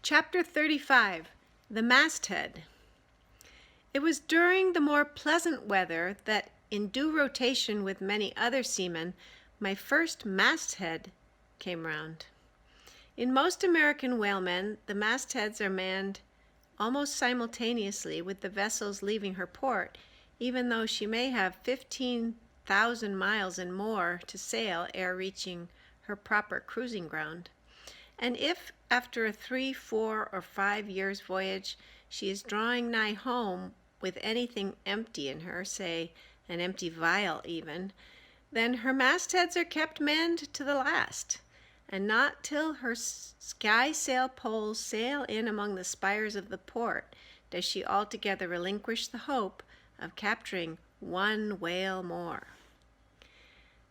Chapter 35, The Masthead. It was during the more pleasant weather that, in due rotation with many other seamen, my first masthead came round. In most American whalemen, the mastheads are manned almost simultaneously with the vessel's leaving her port, even though she may have 15,000 miles and more to sail ere reaching her proper cruising ground. And if, after a 3, 4, or 5 years' voyage, she is drawing nigh home with anything empty in her, say an empty vial even, then her mastheads are kept manned to the last, and not till her skysail poles sail in among the spires of the port does she altogether relinquish the hope of capturing one whale more.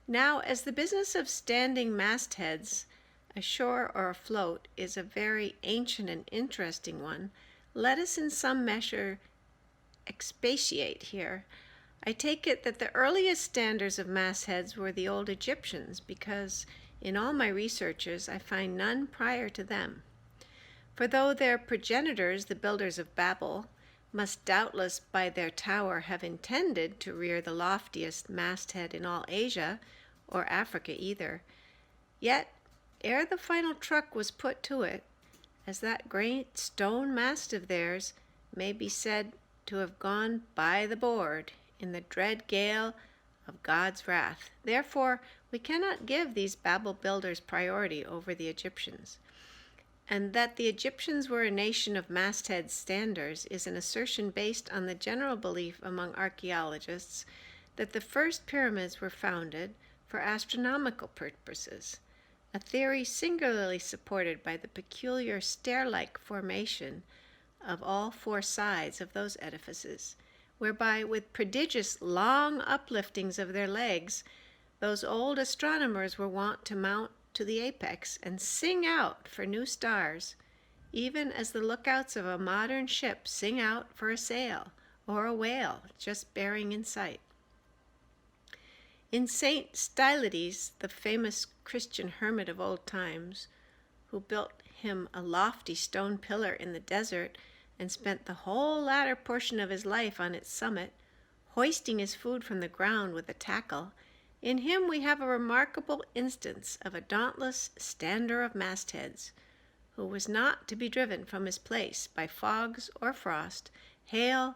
Now, as the business of standing mastheads ashore or afloat is a very ancient and interesting one, let us in some measure expatiate here. I take it that the earliest standers of mastheads were the old Egyptians, because in all my researches I find none prior to them. For though their progenitors, the builders of Babel, must doubtless by their tower have intended to rear the loftiest masthead in all Asia, or Africa either, yet ere the final truck was put to it, as that great stone mast of theirs may be said to have gone by the board in the dread gale of God's wrath. Therefore, we cannot give these Babel builders priority over the Egyptians. And that the Egyptians were a nation of masthead standers is an assertion based on the general belief among archaeologists that the first pyramids were founded for astronomical purposes, a theory singularly supported by the peculiar stair-like formation of all 4 sides of those edifices, whereby, with prodigious long upliftings of their legs, those old astronomers were wont to mount to the apex and sing out for new stars, even as the lookouts of a modern ship sing out for a sail or a whale just bearing in sight. In Saint Stylites, the famous Christian hermit of old times, who built him a lofty stone pillar in the desert and spent the whole latter portion of his life on its summit, hoisting his food from the ground with a tackle, in him we have a remarkable instance of a dauntless stander of mastheads, who was not to be driven from his place by fogs or frost, hail,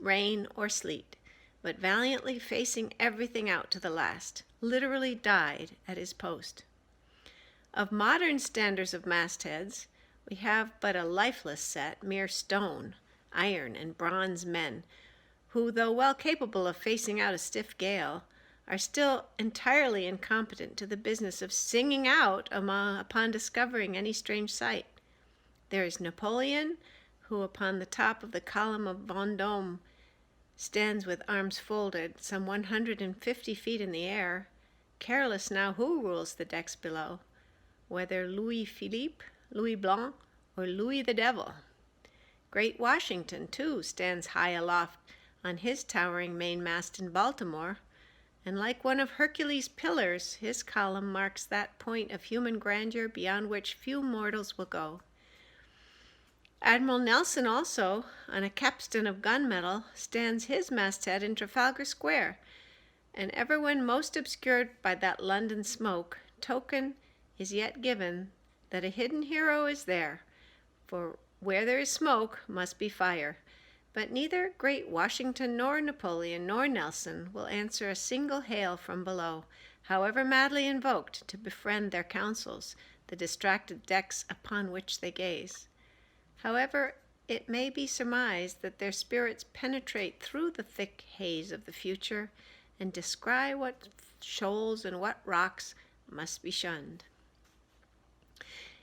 rain, or sleet, but valiantly facing everything out to the last, literally died at his post. Of modern standers of mastheads, we have but a lifeless set, mere stone, iron, and bronze men, who, though well capable of facing out a stiff gale, are still entirely incompetent to the business of singing out upon discovering any strange sight. There is Napoleon, who upon the top of the column of Vendôme stands with arms folded, some 150 feet in the air, careless now who rules the decks below, whether Louis Philippe, Louis Blanc, or Louis the Devil. Great Washington, too, stands high aloft on his towering mainmast in Baltimore, and like one of Hercules' pillars, his column marks that point of human grandeur beyond which few mortals will go. Admiral Nelson also, on a capstan of gunmetal, stands his masthead in Trafalgar Square, and ever when most obscured by that London smoke, token is yet given that a hidden hero is there, for where there is smoke must be fire. But neither great Washington nor Napoleon nor Nelson will answer a single hail from below, however madly invoked to befriend their counsels, the distracted decks upon which they gaze. However, it may be surmised that their spirits penetrate through the thick haze of the future and descry what shoals and what rocks must be shunned.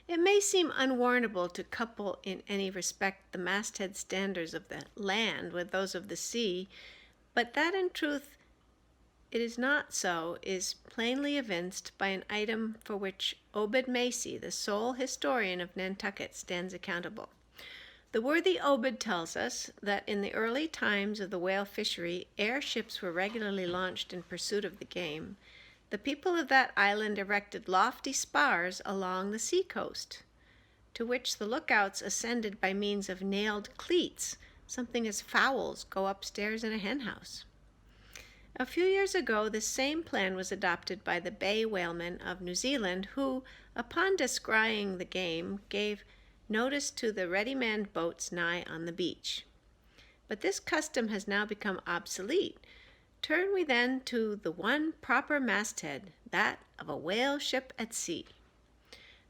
It may seem unwarrantable to couple in any respect the masthead standards of the land with those of the sea, but that in truth it is not so is plainly evinced by an item for which Obed Macy, the sole historian of Nantucket, stands accountable. The worthy Obed tells us that in the early times of the whale fishery, ere ships were regularly launched in pursuit of the game, the people of that island erected lofty spars along the sea coast. to which the lookouts ascended by means of nailed cleats, something as fowls go upstairs in a henhouse. A few years ago, this same plan was adopted by the bay whalemen of New Zealand, who, upon descrying the game, gave notice to the ready-manned boats nigh on the beach. But this custom has now become obsolete. Turn we then to the one proper masthead, that of a whale ship at sea.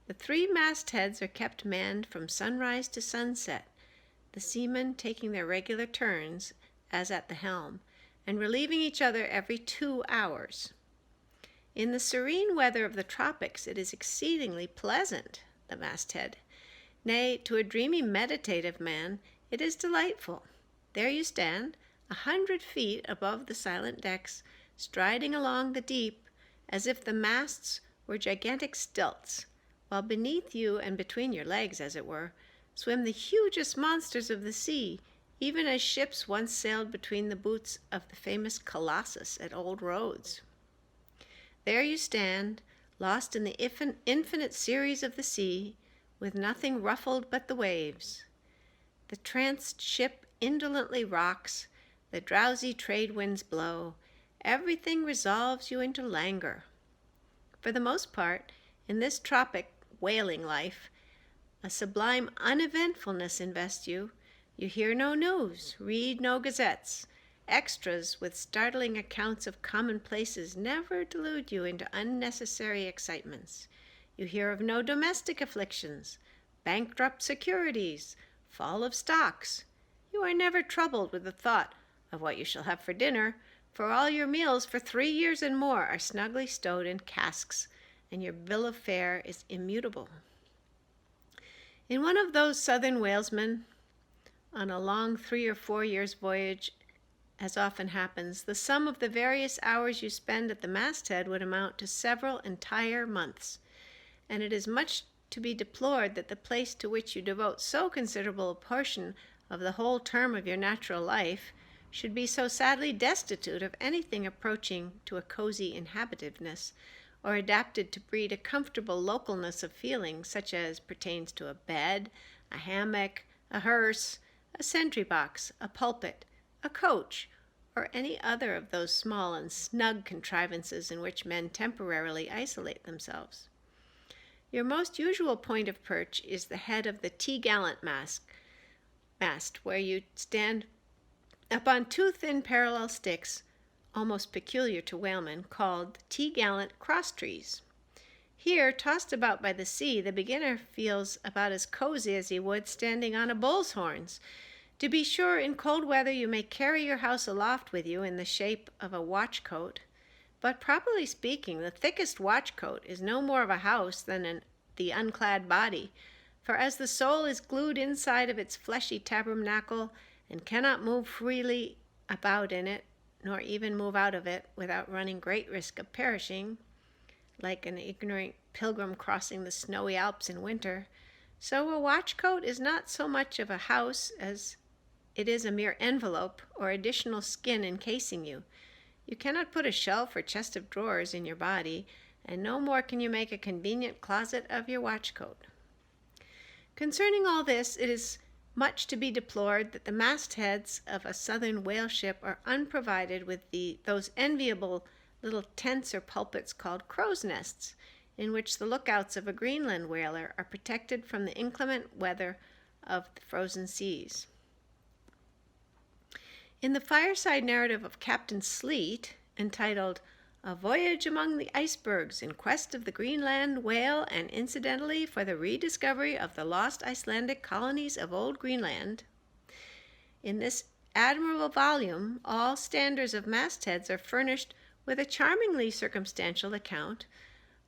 The 3 mastheads are kept manned from sunrise to sunset, the seamen taking their regular turns, as at the helm, and relieving each other every 2 hours. In the serene weather of the tropics it is exceedingly pleasant, the masthead. Nay, to a dreamy meditative man it is delightful. There you stand, 100 feet above the silent decks, striding along the deep as if the masts were gigantic stilts, while beneath you and between your legs, as it were, swim the hugest monsters of the sea, even as ships once sailed between the boots of the famous Colossus at Old Rhodes. There you stand, lost in the infinite series of the sea, with nothing ruffled but the waves. The tranced ship indolently rocks, the drowsy trade winds blow, everything resolves you into languor. For the most part, in this tropic whaling life, a sublime uneventfulness invests you. You hear no news, read no gazettes. Extras with startling accounts of commonplaces never delude you into unnecessary excitements. You hear of no domestic afflictions, bankrupt securities, fall of stocks. You are never troubled with the thought of what you shall have for dinner, for all your meals for 3 years and more are snugly stowed in casks, and your bill of fare is immutable. In one of those southern whalesmen, on a long 3 or 4 years' voyage, as often happens, the sum of the various hours you spend at the masthead would amount to several entire months, and it is much to be deplored that the place to which you devote so considerable a portion of the whole term of your natural life should be so sadly destitute of anything approaching to a cozy inhabitiveness, or adapted to breed a comfortable localness of feeling, such as pertains to a bed, a hammock, a hearse, a sentry box, a pulpit, a coach, or any other of those small and snug contrivances in which men temporarily isolate themselves. Your most usual point of perch is the head of the T-gallant mast, where you stand upon 2 thin parallel sticks, almost peculiar to whalemen, called T-gallant cross-trees. Here, tossed about by the sea, the beginner feels about as cozy as he would standing on a bull's horns. To be sure, in cold weather you may carry your house aloft with you in the shape of a watch-coat, but properly speaking, the thickest watch-coat is no more of a house than the unclad body, for as the soul is glued inside of its fleshy tabernacle and cannot move freely about in it, nor even move out of it without running great risk of perishing, like an ignorant pilgrim crossing the snowy Alps in winter, so a watch-coat is not so much of a house as it is a mere envelope or additional skin encasing you. You cannot put a shelf or chest of drawers in your body, and no more can you make a convenient closet of your watch-coat. Concerning all this, it is much to be deplored that the mastheads of a southern whale ship are unprovided with those enviable little tents or pulpits called crow's nests, in which the lookouts of a Greenland whaler are protected from the inclement weather of the frozen seas. In the fireside narrative of Captain Sleet, entitled A Voyage Among the Icebergs in Quest of the Greenland Whale and Incidentally for the Rediscovery of the Lost Icelandic Colonies of Old Greenland, in this admirable volume, all standers of mastheads are furnished with a charmingly circumstantial account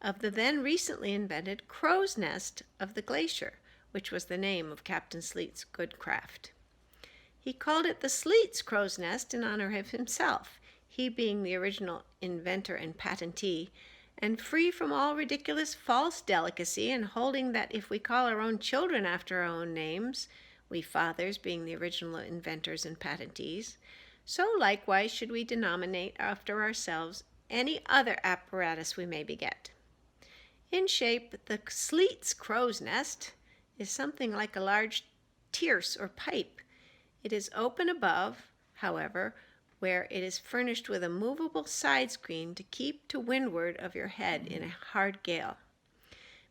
of the then recently invented crow's nest of the glacier, which was the name of Captain Sleet's good craft. He called it the Sleet's crow's nest in honor of himself, he being the original inventor and patentee, and free from all ridiculous false delicacy, and holding that if we call our own children after our own names, we fathers being the original inventors and patentees, so likewise should we denominate after ourselves any other apparatus we may beget. In shape, the Sleet's crow's nest is something like a large tierce or pipe. It is open above, however, where it is furnished with a movable side screen to keep to windward of your head in a hard gale.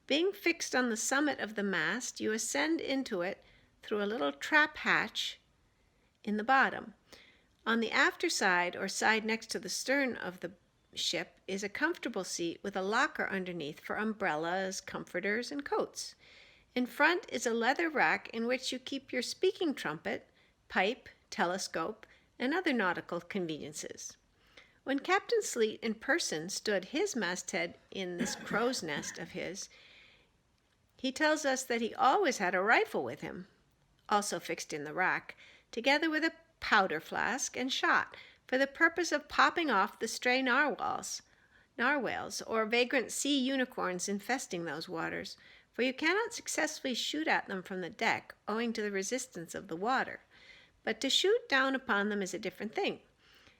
Being fixed on the summit of the mast, you ascend into it through a little trap hatch in the bottom. On the after side, or side next to the stern of the ship, is a comfortable seat with a locker underneath for umbrellas, comforters, and coats. In front is a leather rack in which you keep your speaking trumpet, pipe, telescope, and other nautical conveniences. When Captain Sleet in person stood his masthead in this crow's nest of his, he tells us that he always had a rifle with him, also fixed in the rack, together with a powder flask and shot, for the purpose of popping off the stray narwhals, or vagrant sea unicorns infesting those waters, for you cannot successfully shoot at them from the deck, owing to the resistance of the water. But to shoot down upon them is a different thing.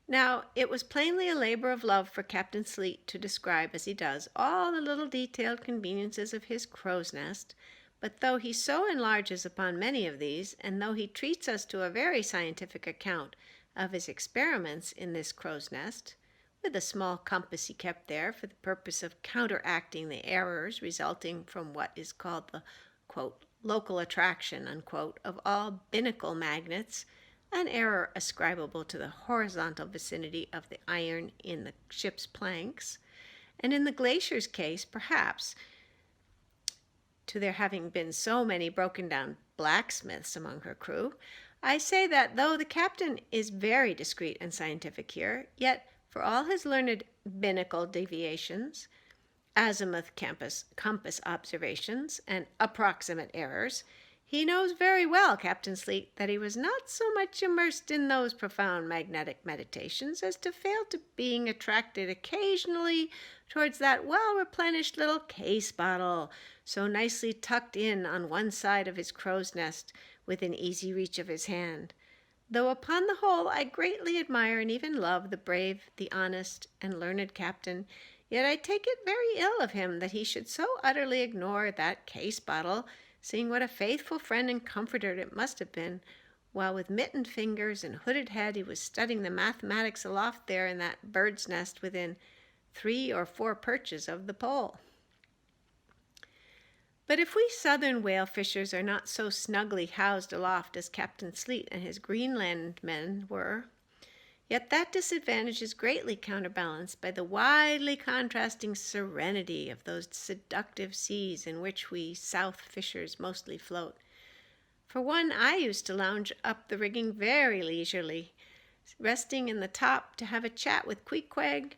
Now, it was plainly a labor of love for Captain Sleet to describe, as he does, all the little detailed conveniences of his crow's nest, but though he so enlarges upon many of these, and though he treats us to a very scientific account of his experiments in this crow's nest, with a small compass he kept there for the purpose of counteracting the errors resulting from what is called the, quote, local attraction, unquote, of all binnacle magnets, an error ascribable to the horizontal vicinity of the iron in the ship's planks, and in the Glacier's case, perhaps, to there having been so many broken-down blacksmiths among her crew. I say that though the captain is very discreet and scientific here, yet for all his learned binnacle deviations, azimuth compass observations, and approximate errors, he knows very well, Captain Sleet, that he was not so much immersed in those profound magnetic meditations as to fail to being attracted occasionally towards that well-replenished little case bottle, so nicely tucked in on one side of his crow's nest within easy reach of his hand. Though upon the whole I greatly admire and even love the brave, the honest, and learned captain, yet I take it very ill of him that he should so utterly ignore that case bottle, seeing what a faithful friend and comforter it must have been, while with mittened fingers and hooded head he was studying the mathematics aloft there in that bird's nest within 3 or 4 perches of the pole. But if we southern whale fishers are not so snugly housed aloft as Captain Sleet and his Greenland men were, yet that disadvantage is greatly counterbalanced by the widely contrasting serenity of those seductive seas in which we south fishers mostly float. For one, I used to lounge up the rigging very leisurely, resting in the top to have a chat with Queequeg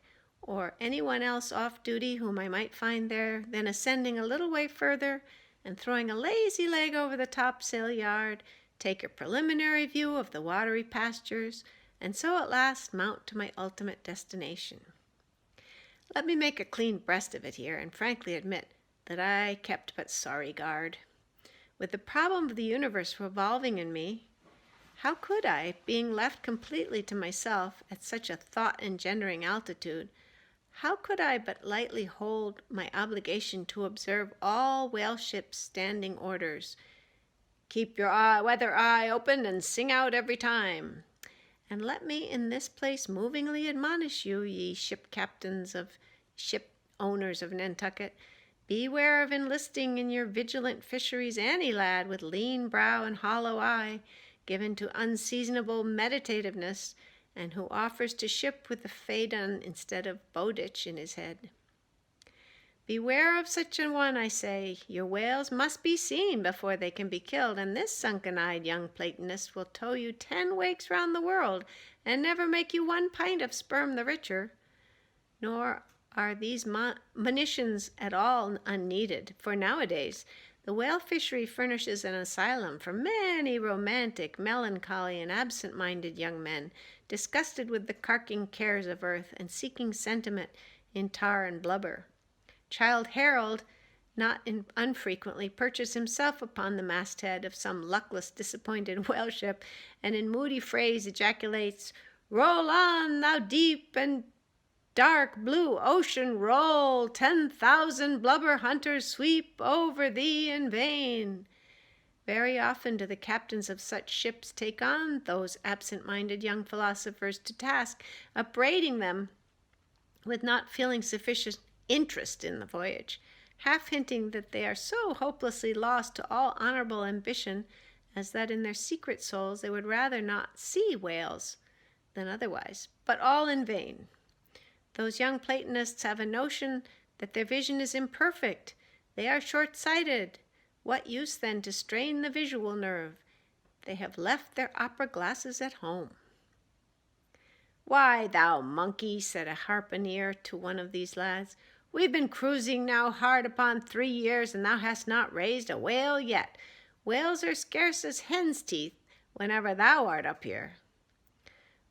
or anyone else off duty whom I might find there, then ascending a little way further and throwing a lazy leg over the topsail yard, take a preliminary view of the watery pastures, and so at last mount to my ultimate destination. Let me make a clean breast of it here, and frankly admit that I kept but sorry guard. With the problem of the universe revolving in me, how could I, being left completely to myself at such a thought-engendering altitude, how could I but lightly hold my obligation to observe all whale ships' standing orders? Keep your weather eye open and sing out every time. And let me in this place movingly admonish you, ye ship captains of ship owners of Nantucket, beware of enlisting in your vigilant fisheries any lad with lean brow and hollow eye, given to unseasonable meditativeness, and who offers to ship with the Phaedon instead of Bowditch in his head. Beware of such an one, I say. Your whales must be seen before they can be killed, and this sunken-eyed young Platonist will tow you 10 wakes round the world, and never make you 1 pint of sperm the richer. Nor are these monitions at all unneeded, for nowadays the whale fishery furnishes an asylum for many romantic, melancholy, and absent-minded young men, disgusted with the carking cares of earth, and seeking sentiment in tar and blubber. Childe Harold not unfrequently perches himself upon the masthead of some luckless, disappointed whale ship, and in moody phrase ejaculates, "Roll on, thou deep and dark blue ocean, roll! 10,000 blubber hunters sweep over thee in vain." Very often do the captains of such ships take on those absent-minded young philosophers to task, upbraiding them with not feeling sufficient interest in the voyage, half hinting that they are so hopelessly lost to all honorable ambition as that in their secret souls they would rather not see whales than otherwise, but all in vain. Those young Platonists have a notion that their vision is imperfect. They are short-sighted. What use then to strain the visual nerve? They have left their opera glasses at home. "Why, thou monkey," said a harpooner to one of these lads, "we've been cruising now hard upon 3 years, and thou hast not raised a whale yet. Whales are scarce as hen's teeth whenever thou art up here."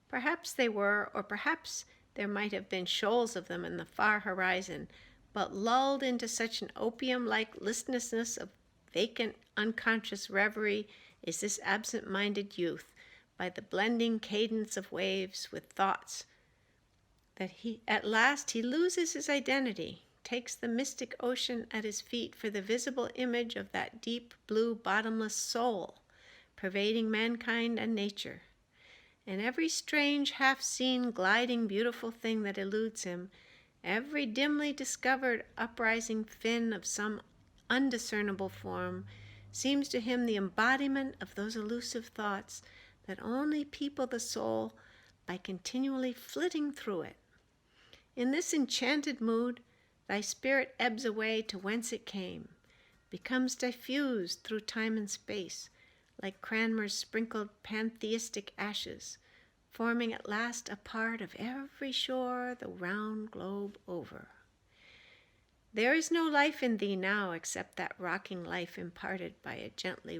Perhaps they were, or perhaps there might have been shoals of them in the far horizon, but lulled into such an opium-like listlessness of vacant, unconscious reverie is this absent-minded youth, by the blending cadence of waves with thoughts, that at last he loses his identity, takes the mystic ocean at his feet for the visible image of that deep blue bottomless soul pervading mankind and nature. And every strange, half-seen, gliding, beautiful thing that eludes him, every dimly discovered uprising fin of some undiscernible form, seems to him the embodiment of those elusive thoughts that only people the soul by continually flitting through it. In this enchanted mood, thy spirit ebbs away to whence it came, becomes diffused through time and space, like Cranmer's sprinkled pantheistic ashes, forming at last a part of every shore the round globe over. There is no life in thee now except that rocking life imparted by a gently